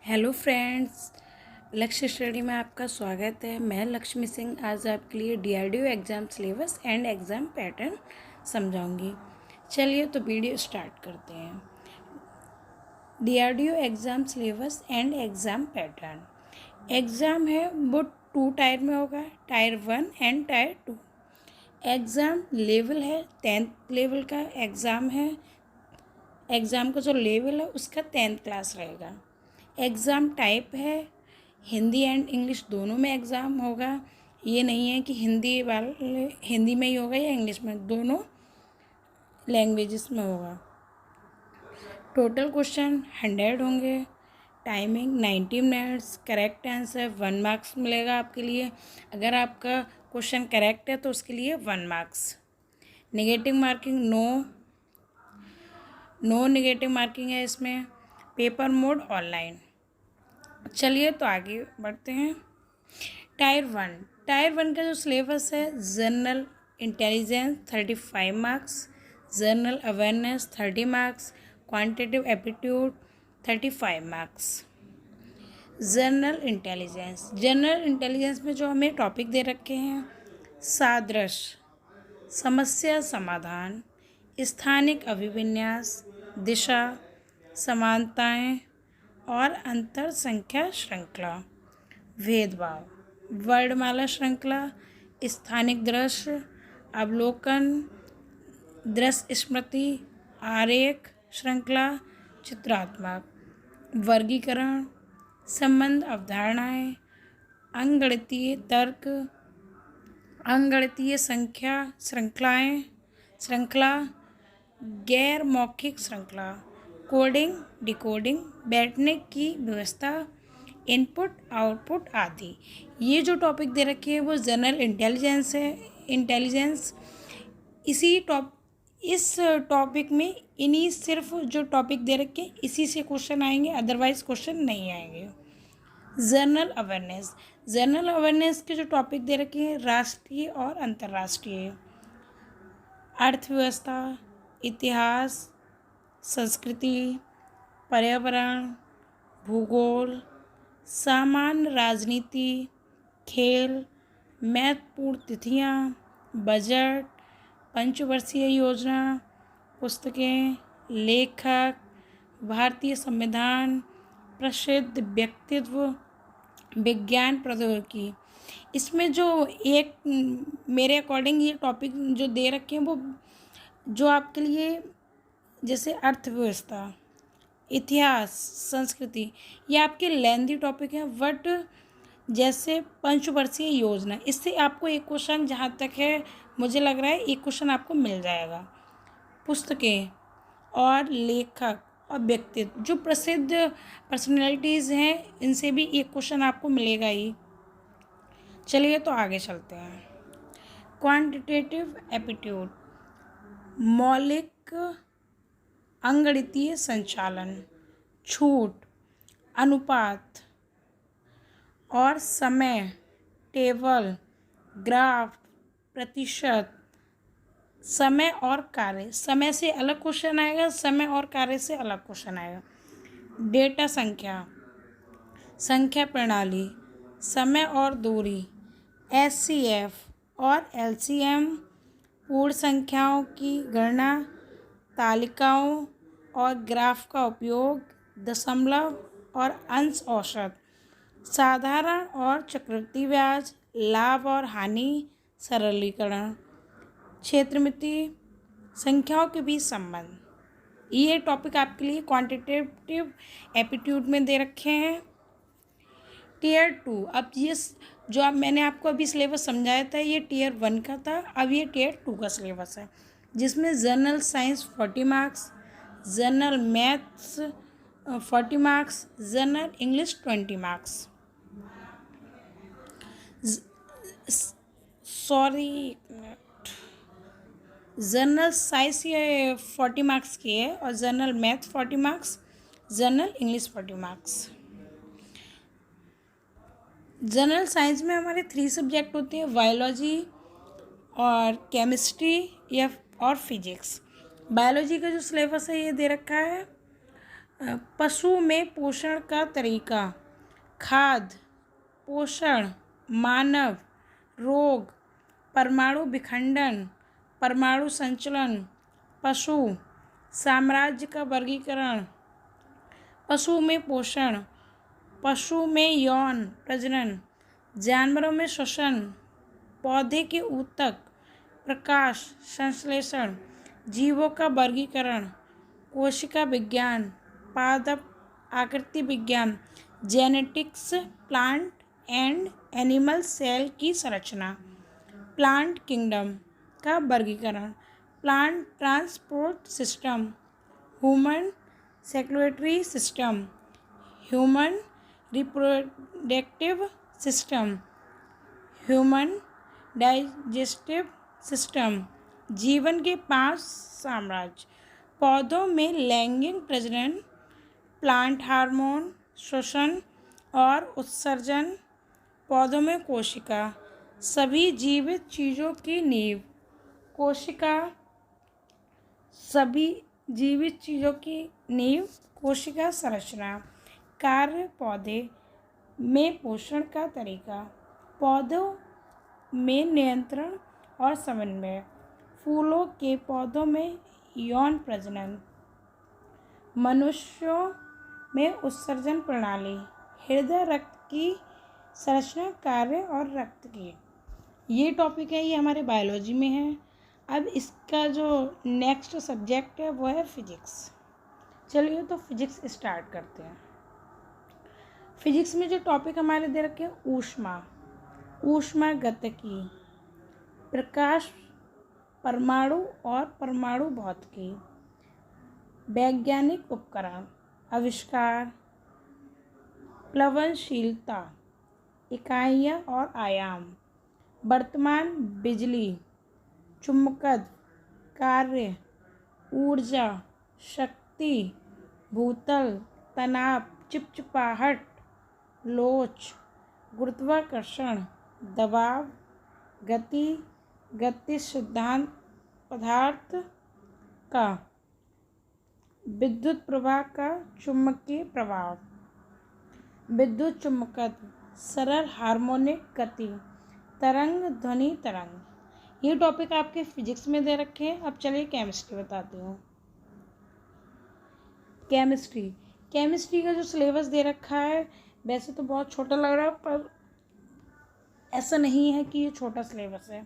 Hello friends, लक्ष्य study में आपका स्वागत है। मैं लक्ष्मी सिंह आज आपके लिए DRDO exam syllabus and exam pattern समझाऊंगी। चलिए तो वीडियो स्टार्ट करते हैं। DRDO exam syllabus and exam pattern. Exam है वो 2 टायर में होगा, tier 1 and tier 2। Exam level है 10th लेवल का एग्ज़ाम है। एग्ज़ाम का जो लेवल है उसका 10th क्लास रहेगा। एग्ज़ाम टाइप है हिंदी एंड इंग्लिश दोनों में एग्ज़ाम होगा। ये नहीं है कि हिंदी में ही होगा या इंग्लिश में, दोनों लैंग्वेजेस में होगा। टोटल क्वेश्चन 100 होंगे। Timing 90 minutes. Correct answer 1 marks मिलेगा आपके लिए। अगर आपका क्वेश्चन करेक्ट है तो उसके लिए 1 marks. Negative marking no negative marking है इसमें। Paper mode online. चलिए तो आगे बढ़ते हैं। टायर वन का जो सिलेबस है, general intelligence 35 marks, general awareness 30 marks, quantitative aptitude 35 marks. General intelligence में जो हमें टॉपिक दे रखे हैं, सादृश्य, समस्या समाधान, स्थानिक अभिविन्यास, दिशा, समानताएं और अंतर संख्या श्रृंखला, भेदभाव, वर्णमाला श्रृंखला, स्थानिक दृश्य, अवलोकन, दृश्य स्मृति, आरेख श्रृंखला, चित्रात्मक, वर्गीकरण, संबंध अवधारणाएं, अंकगणितीय तर्क, अंकगणितीय संख्या श्रृंखला, गैर मौखिक श्रृंखला, कोडिंग डिकोडिंग, बैठने की व्यवस्था, इनपुट आउटपुट आदि। ये जो टॉपिक दे रखे हैं वो जनरल इंटेलिजेंस इस टॉपिक में इन्हीं सिर्फ जो टॉपिक दे रखे हैं इसी से क्वेश्चन आएंगे, अदरवाइज क्वेश्चन नहीं आएंगे। जनरल अवेयरनेस के जो टॉपिक दे रखे हैं, राष्ट्रीय और अंतर्राष्ट्रीय, अर्थव्यवस्था, इतिहास, संस्कृति, पर्यावरण, भूगोल, सामान्य राजनीति, खेल, महत्वपूर्ण तिथियां, बजट, पंचवर्षीय योजना, पुस्तकें, लेखक, भारतीय संविधान, प्रसिद्ध व्यक्तित्व, विज्ञान प्रौद्योगिकी। इसमें जो एक मेरे अकॉर्डिंग ये टॉपिक जो दे रखे हैं वो जो आपके लिए, जैसे अर्थव्यवस्था, इतिहास, संस्कृति, ये आपके लेंथी टॉपिक हैं। बट जैसे पंचवर्षीय योजना, इससे आपको एक क्वेश्चन, जहाँ तक है मुझे लग रहा है एक क्वेश्चन आपको मिल जाएगा। पुस्तकें और लेखक और व्यक्तित्व, जो प्रसिद्ध पर्सनैलिटीज़ हैं, इनसे भी एक क्वेश्चन आपको मिलेगा ही। चलिए तो आगे चलते हैं। क्वांटिटेटिव एप्टीट्यूड, मौलिक अंकगणितीय संचालन, छूट, अनुपात और समय, टेबल, ग्राफ, प्रतिशत, समय और कार्य, समय से अलग क्वेश्चन आएगा, समय और कार्य से अलग क्वेश्चन आएगा। डेटा संख्या प्रणाली, समय और दूरी, एचसीएफ और एलसीएम, पूर्ण संख्याओं की गणना, तालिकाओं और ग्राफ का उपयोग, दशमलव और अंश औसत, साधारण और चक्रवृद्धि ब्याज, लाभ और हानि, सरलीकरण, क्षेत्रमिति, संख्याओं के बीच संबंध। ये टॉपिक आपके लिए क्वांटिटेटिव एप्टीट्यूड में दे रखे हैं। टियर 2, अब ये जो अब मैंने आपको अभी सिलेबस समझाया था, ये टियर 1 का था, अब ये टियर 2 का सिलेबस है, जिसमें general science 40 marks, general maths 40 marks, general English 20 marks. General science ये 40 मार्क्स की है और general math 40 marks, general English 40 marks. General science में हमारे 3 सब्जेक्ट होते हैं, बायोलॉजी और केमिस्ट्री और फिजिक्स। बायोलॉजी का जो सिलेबस है ये दे रखा है पशु में पोषण का तरीका, खाद्य, पोषण, मानव, रोग, परमाणु विखंडन, परमाणु संचलन, पशु साम्राज्य का वर्गीकरण, पशु में पोषण, पशु में यौन प्रजनन, जानवरों में श्वसन, पौधे के ऊतक, प्रकाश संश्लेषण, जीवों का वर्गीकरण, कोशिका विज्ञान, पादप आकृति विज्ञान, genetics, plant and animal cell की संरचना, प्लांट किंगडम का वर्गीकरण, plant transport system, human circulatory system, human reproductive system, human digestive system, जीवन के 5 साम्राज्य, पौधों में लैंगिक प्रजनन, प्लांट हार्मोन, श्वसन और उत्सर्जन, पौधों में कोशिका, सभी जीवित चीज़ों की नींव, कोशिका, सभी जीवित चीज़ों की नींव, कोशिका संरचना, कार्य, पौधे में पोषण का तरीका, पौधों में नियंत्रण और समन्वय, फूलों के पौधों में यौन प्रजनन, मनुष्यों में उत्सर्जन प्रणाली, हृदय, रक्त की संरचना, कार्य और रक्त की। ये टॉपिक है, ये हमारे बायोलॉजी में है। अब इसका जो नेक्स्ट सब्जेक्ट है वो है फिजिक्स। चलिए तो फिजिक्स स्टार्ट करते हैं। फिजिक्स में जो टॉपिक हमारे दे रखे हैं, ऊष्मागतिकी, प्रकाश, परमाणु और परमाणु भौतिकी, वैज्ञानिक उपकरण, आविष्कार, प्लवनशीलता, इकाइयाँ और आयाम, वर्तमान, बिजली, चुंबकत्व, कार्य, ऊर्जा, शक्ति, भूतल, तनाव, चिपचिपाहट, लोच, गुरुत्वाकर्षण, दबाव, गति, गति सिद्धांत, पदार्थ का विद्युत प्रवाह का चुंबकीय प्रभाव, विद्युत चुंबकत्व, सरल हार्मोनिक गति, तरंग, ध्वनि तरंग। ये टॉपिक आपके फिजिक्स में दे रखे हैं। अब चलिए केमिस्ट्री बताती हूँ। केमिस्ट्री का जो सिलेबस दे रखा है, वैसे तो बहुत छोटा लग रहा है, पर ऐसा नहीं है कि ये छोटा सिलेबस है।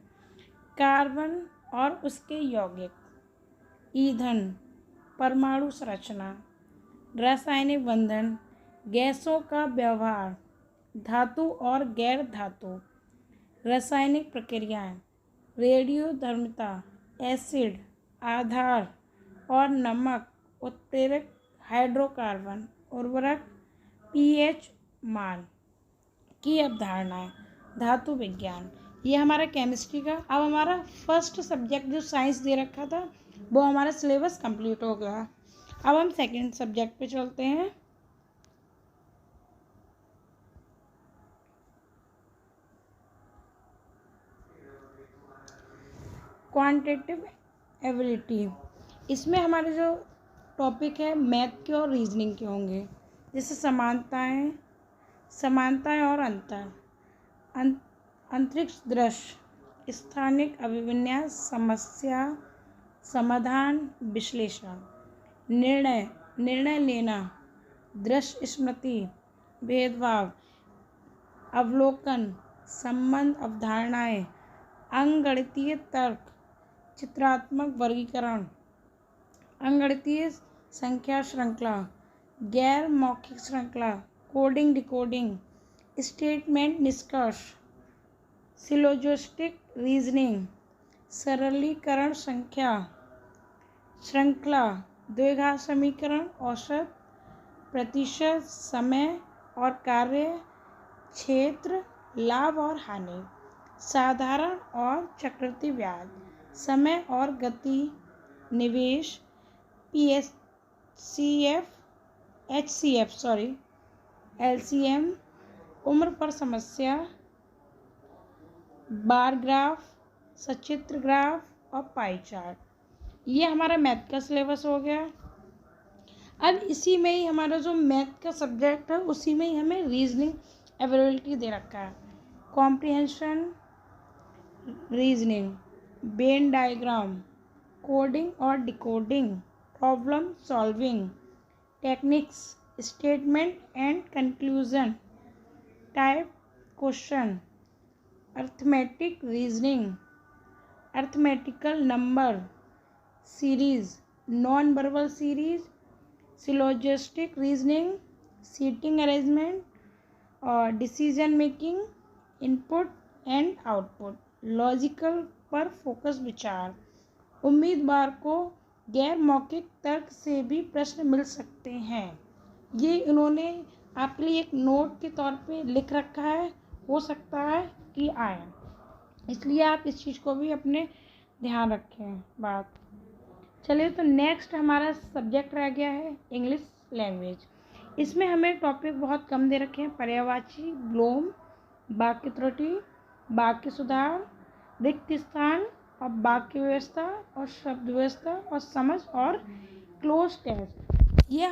कार्बन और उसके यौगिक, ईंधन, परमाणु संरचना, रासायनिक बंधन, गैसों का व्यवहार, धातु और गैर धातु, रासायनिक प्रक्रियाएं, रेडियोधर्मिता, एसिड, आधार और नमक, उत्प्रेरक, हाइड्रोकार्बन, उर्वरक, पीएच मान की अवधारणाएं, धातु विज्ञान। ये हमारा केमिस्ट्री का। अब हमारा फर्स्ट सब्जेक्ट जो साइंस दे रखा था वो हमारा सिलेबस कंप्लीट हो गया। अब हम सेकंड सब्जेक्ट पे चलते हैं। Quantitative ability. इसमें हमारे जो टॉपिक है मैथ के और रीजनिंग के होंगे, जैसे समानताएं और अंतर, अंतरिक्ष दृश्य, स्थानिक अभिविन्यास, समस्या समाधान, विश्लेषण, निर्णय लेना, दृश्य स्मृति, भेदभाव, अवलोकन, संबंध, अवधारणाएं, अंकगणितीय तर्क, चित्रात्मक वर्गीकरण, अंकगणितीय संख्या श्रृंखला, गैर मौखिक श्रृंखला, कोडिंग डिकोडिंग, स्टेटमेंट निष्कर्ष, सिलोजिस्टिक रीजनिंग, सरलीकरण संख्या श्रृंखला, द्विघात समीकरण, औसत, प्रतिशत, समय और कार्य, क्षेत्र, लाभ और हानि, साधारण और चक्रवृद्धि ब्याज, समय और गति, निवेश, एलसीएम, उम्र पर समस्या, बार ग्राफ, सचित्र ग्राफ और पाई चार्ट। ये हमारा मैथ का सिलेबस हो गया। अब इसी में ही हमारा जो मैथ का सब्जेक्ट है उसी में ही हमें रीजनिंग एबिलिटी दे रखा है। Comprehension, reasoning, Venn diagram, coding और decoding, problem solving techniques, statement and conclusion type question, arithmetic reasoning, arithmetical number series, non verbal series, syllogistic reasoning, seating arrangement और decision making, input and output, logical पर focus विचार। उम्मीदवार को गैर मौखिक तर्क से भी प्रश्न मिल सकते हैं। ये इन्होंने आपके लिए एक नोट के तौर पे लिख रखा है, हो सकता है कि आए, इसलिए आप इस चीज़ को भी अपने ध्यान रखें बात। चलिए, तो नेक्स्ट हमारा सब्जेक्ट रह गया है इंग्लिश लैंग्वेज। इसमें हमें टॉपिक बहुत कम दे रखे हैं। पर्यायवाची, विलोम, वाक्य त्रुटि, वाक्य सुधार, रिक्त स्थान और वाक्य व्यवस्था और शब्द व्यवस्था और समझ और क्लोज टेस्ट। ये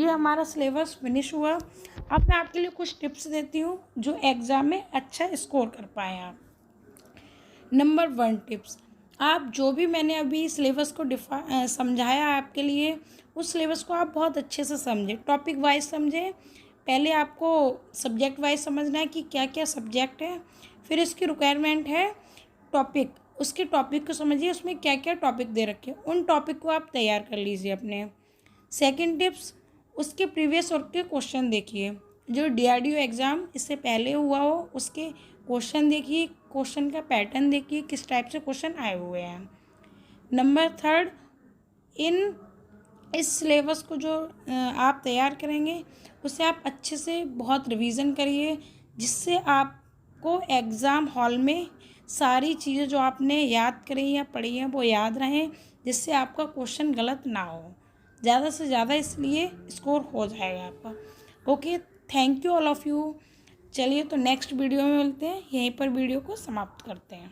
हमारा सिलेबस फिनिश हुआ। अब मैं आपके लिए कुछ टिप्स देती हूँ जो एग्ज़ाम में अच्छा स्कोर कर पाए आप। नंबर 1 टिप्स, आप जो भी मैंने अभी सिलेबस को समझाया आपके लिए, उस सिलेबस को आप बहुत अच्छे से समझें, टॉपिक वाइज समझें। पहले आपको सब्जेक्ट वाइज समझना है कि क्या क्या सब्जेक्ट है, फिर इसकी रिक्वायरमेंट है टॉपिक, उसके टॉपिक को समझिए, उसमें क्या क्या टॉपिक दे रखे हैं, उन टॉपिक को आप तैयार कर लीजिए अपने। सेकंड टिप्स, उसके प्रीवियस वर्क के क्वेश्चन देखिए, जो DRDO एग्ज़ाम इससे पहले हुआ हो उसके क्वेश्चन देखिए, क्वेश्चन का पैटर्न देखिए, किस टाइप से क्वेश्चन आए हुए हैं। नंबर 3, इस सिलेबस को जो आप तैयार करेंगे उसे आप अच्छे से बहुत रिवीजन करिए, जिससे आपको एग्ज़ाम हॉल में सारी चीज़ें जो आपने याद करी या पढ़ी हैं वो याद रहें, जिससे आपका क्वेश्चन गलत ना हो। ज़्यादा से ज़्यादा इसलिए स्कोर हो जाएगा आपका। Okay, thank you all of you. चलिए, तो नेक्स्ट वीडियो में मिलते हैं। यहीं पर वीडियो को समाप्त करते हैं।